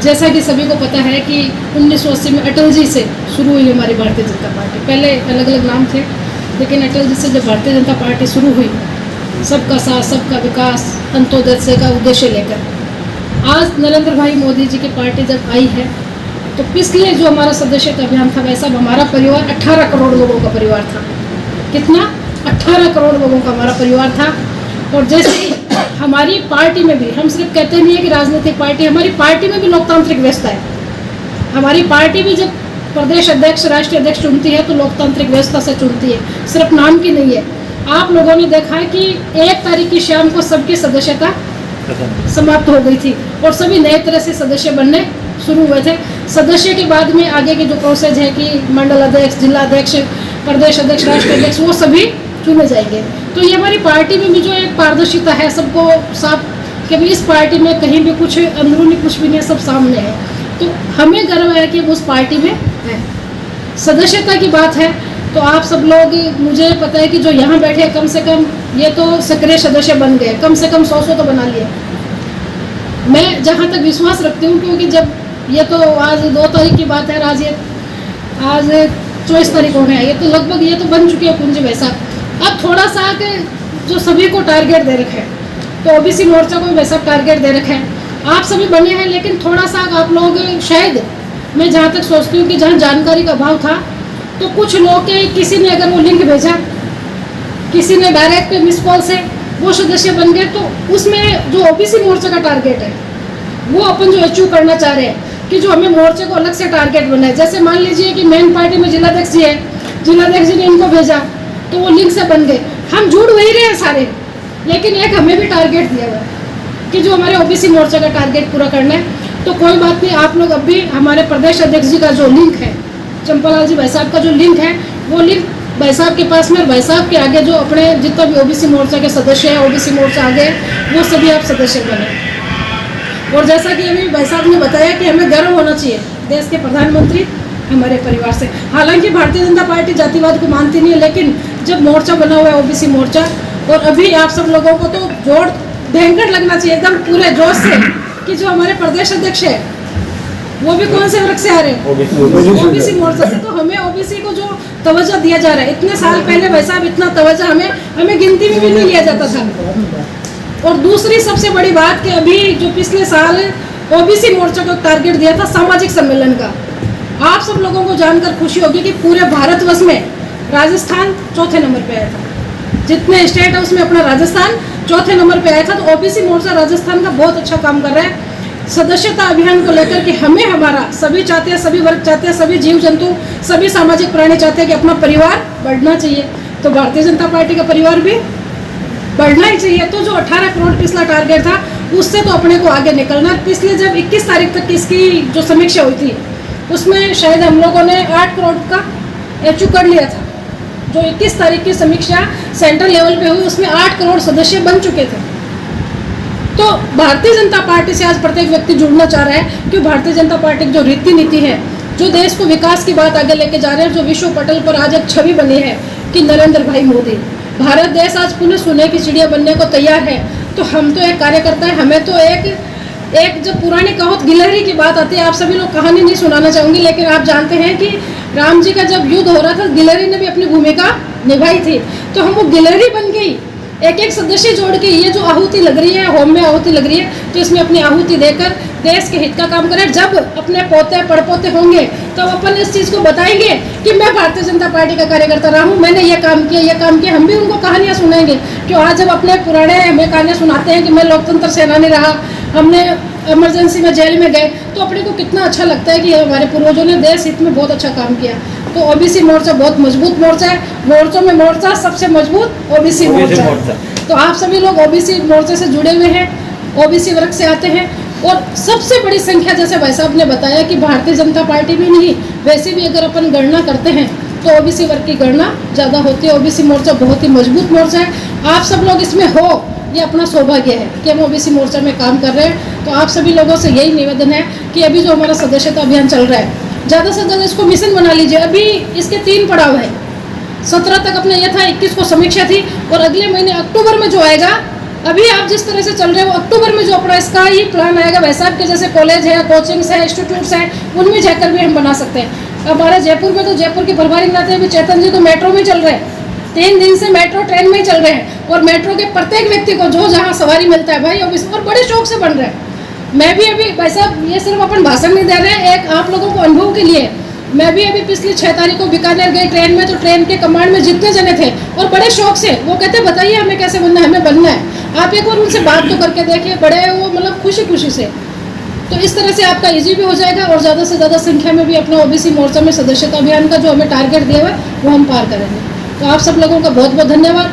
जैसा कि सभी को पता है कि 1980 में अटल जी से शुरू हुई हमारी भारतीय जनता पार्टी। पहले अलग अलग नाम थे, लेकिन अटल जी से जब भारतीय जनता पार्टी शुरू हुई, सबका साथ सबका विकास अंत्योदय का उद्देश्य लेकर, आज नरेंद्र भाई मोदी जी की पार्टी जब आई है, तो पिछले जो हमारा सदस्यता अभियान था, वैसा हमारा परिवार 18 करोड़ लोगों का परिवार था। कितना? 18 करोड़ लोगों का हमारा परिवार था। और जैसे हमारी पार्टी में भी, हम सिर्फ कहते नहीं है कि राजनीतिक पार्टी, हमारी पार्टी में भी लोकतांत्रिक व्यवस्था है। हमारी पार्टी भी जब प्रदेश अध्यक्ष राष्ट्रीय अध्यक्ष चुनती है तो लोकतांत्रिक व्यवस्था से चुनती है, सिर्फ नाम की नहीं है। आप लोगों ने देखा है कि 1 तारीख की शाम को सबकी सदस्यता समाप्त हो गई थी और सभी नए तरह से सदस्य बनने शुरू हुए थे। सदस्य के बाद में आगे के जो प्रोसेस है कि मंडल अध्यक्ष, जिला अध्यक्ष, प्रदेश अध्यक्ष, राष्ट्रीय अध्यक्ष, वो सभी चुने जाएंगे। तो ये हमारी पार्टी में भी जो एक पारदर्शिता है, सबको साफ कि भी इस पार्टी में कहीं भी कुछ अंदरूनी कुछ भी नहीं, सब सामने है। तो हमें गर्व है कि उस पार्टी में है। सदस्यता की बात है तो आप सब लोग, मुझे पता है कि जो यहाँ बैठे कम से कम ये तो सक्रिय सदस्य बन गए, कम से कम 100 तो बना लिए। मैं जहाँ तक विश्वास रखती हूँ, क्योंकि जब ये तो आज 2 तारीख की बात है, आज 24 तारीख हो गया, ये तो लगभग ये तो बन चुकी है पूंजी वैसा। अब थोड़ा सा कि जो सभी को टारगेट दे रखे है, तो ओबीसी मोर्चा को भी वैसा टारगेट दे रखे है। आप सभी बने हैं, लेकिन थोड़ा सा आप लोग शायद, मैं जहाँ तक सोचती हूँ कि जहाँ जानकारी का अभाव था, तो कुछ लोग के किसी ने अगर वो लिंक भेजा, किसी ने डायरेक्ट मिस कॉल से वो सदस्य बन गए, तो उसमें जो ओबीसी मोर्चा का टारगेट है वो अपन जो अचीव करना चाह रहे हैं कि जो हमें मोर्चे को अलग से टारगेट बनाए। जैसे मान लीजिए कि मेन पार्टी में जिलाध्यक्ष जी है, जिलाध्यक्ष जी ने इनको भेजा तो वो लिंक से बन गए। हम जुड़ वही रहे हैं सारे, लेकिन एक हमें भी टारगेट दिया हुआ है कि जो हमारे ओबीसी मोर्चा का टारगेट पूरा करना है। तो कोई बात नहीं, आप लोग अभी हमारे प्रदेश अध्यक्ष जी का जो लिंक है, चंपालाल जी भाई साहब का जो लिंक है, वो लिंक भाई साहब के पास में, भाई साहब के आगे जो अपने जितना भी ओबीसी मोर्चा के सदस्य हैं, ओबीसी मोर्चा आगे, वो सभी आप सदस्य बने। और जैसा कि अभी भाई साहब ने बताया कि हमें गर्व होना चाहिए देश के प्रधानमंत्री हमारे परिवार से। हालांकि भारतीय जनता पार्टी जातिवाद को मानती नहीं है, लेकिन जब मोर्चा बना हुआ है ओबीसी मोर्चा, और अभी आप सब लोगों को तो जोर भयंकर लगना चाहिए एकदम पूरे जोश से कि जो हमारे प्रदेश अध्यक्ष है वो भी कौन से वर्ग से आ रहे हैं? ओबीसी मोर्चा से। तो हमें ओबीसी को जो तवज्जो दिया जा रहा है, इतने साल पहले भाई साहब इतना तवज्जो हमें गिनती में भी नहीं लिया जाता था। और दूसरी सबसे बड़ी बात कि अभी जो पिछले साल ओबीसी मोर्चा को टारगेट दिया था सामाजिक सम्मेलन का, आप सब लोगों को जानकर खुशी होगी कि पूरे भारतवर्ष में राजस्थान 4थे नंबर पे आया था। जितने स्टेट है उसमें अपना राजस्थान 4थे नंबर पे आया था। तो ओबीसी मोर्चा राजस्थान का बहुत अच्छा काम कर रहा है सदस्यता अभियान को लेकर कि हमें, हमारा सभी चाहते हैं, सभी वर्ग चाहते हैं, सभी जीव जंतु, सभी सामाजिक प्राणी चाहते हैं कि अपना परिवार बढ़ना चाहिए। तो भारतीय जनता पार्टी का परिवार भी बढ़ना ही चाहिए। तो जो 18 करोड़ पिछला टारगेट था, उससे तो अपने को आगे निकलना। पिछले जब 21 तारीख तक इसकी जो समीक्षा हुई थी, उसमें शायद हम लोगों ने 8 करोड़ का अचीव कर लिया था। जो 21 तारीख की समीक्षा सेंट्रल लेवल पे हुई, उसमें 8 करोड़ सदस्य बन चुके थे। तो भारतीय जनता पार्टी से आज प्रत्येक व्यक्ति जुड़ना चाह रहा है कि भारतीय जनता पार्टी की जो रीति नीति है, जो देश को विकास की बात आगे लेके जा रहे हैं, जो विश्व पटल पर आज एक छवि बनी है कि नरेंद्र भाई मोदी, भारत देश आज पुनः सोने की चिड़िया बनने को तैयार है। तो हम तो एक कार्यकर्ता है, हमें तो एक जब पुरानी कहावत गिलहरी की बात आती है, आप सभी लोग कहानी नहीं सुनाना चाहूँगी, लेकिन आप जानते हैं कि राम जी का जब युद्ध हो रहा था, गिलहरी ने भी अपनी भूमिका निभाई थी। तो हम वो गिलहरी बन गई, एक सदस्य जोड़ के ये जो आहुति लग रही है, होम में आहुति लग रही है, तो इसमें अपनी आहुति देकर देश के हित का काम करें। जब अपने पोते पड़पोते होंगे तो अपन इस चीज़ को बताएंगे कि मैं भारतीय जनता पार्टी का कार्यकर्ता रहा हूँ, मैंने ये काम किया, हम भी उनको कहानियाँ सुनाएंगे। क्यों आज जब अपने पुराने हमें कहानियाँ सुनाते हैं कि मैं लोकतंत्र सेनानी रहा, हमने इमरजेंसी में जेल में गए, तो अपने को कितना अच्छा लगता है कि हमारे पूर्वजों ने देश हित में बहुत अच्छा काम किया। तो ओबीसी मोर्चा बहुत मजबूत मोर्चा है, मोर्चों में मोर्चा सबसे मजबूत ओबीसी मोर्चा। तो आप सभी लोग ओबीसी मोर्चे से जुड़े हुए हैं, ओबीसी वर्ग से आते हैं। और सबसे बड़ी संख्या, जैसे भाई साहब ने बताया कि भारतीय जनता पार्टी भी नहीं, वैसे भी अगर अपन गणना करते हैं तो ओबीसी वर्ग की गणना ज़्यादा होती है। ओबीसी मोर्चा बहुत ही मजबूत मोर्चा है। आप सब लोग इसमें हो, ये अपना सौभाग्य है कि हम ओबीसी मोर्चा में काम कर रहे हैं। तो आप सभी लोगों से यही निवेदन है कि अभी जो हमारा सदस्यता अभियान चल रहा है, ज़्यादा से ज़्यादा इसको मिशन बना लीजिए। अभी इसके 3 पड़ाव है। 17 तक अपने ये था, 21 को समीक्षा थी, और अगले महीने अक्टूबर में जो आएगा अभी आप जिस तरह से चल रहे हो, अक्टूबर में जो अपना इसका ये प्लान आएगा, वैसा आपके जैसे कॉलेज है, कोचिंग्स है, इंस्टीट्यूट्स हैं, उनमें जाकर भी हम बना सकते हैं। हमारे जयपुर में तो जयपुर की भरभारी बनाते हैं, अभी चेतन जी तो मेट्रो में चल रहे हैं, 3 दिन से मेट्रो ट्रेन में ही चल रहे हैं, और मेट्रो के प्रत्येक व्यक्ति को जो जहाँ सवारी मिलता है भाई, और बड़े शौक से बन रहे हैं। मैं भी अभी भाई साहब, ये सिर्फ अपन भाषण नहीं दे रहे हैं, एक आप लोगों को अनुभव के लिए, मैं भी अभी पिछली 6 तारीख को बीकानेर गई ट्रेन में, तो ट्रेन के कमांड में जितने जने थे और बड़े शौक से वो कहते बताइए हमें कैसे बनना है, हमें बनना है। आप एक बार उनसे बात तो करके देखिए, बड़े वो मतलब खुशी खुशी से। तो इस तरह से आपका ईजी भी हो जाएगा, और ज़्यादा से ज़्यादा संख्या में भी अपना ओबीसी मोर्चा में सदस्यता अभियान का जो हमें टारगेट दिया हुआ है वो हम पार करेंगे। तो आप सब लोगों का बहुत बहुत धन्यवाद।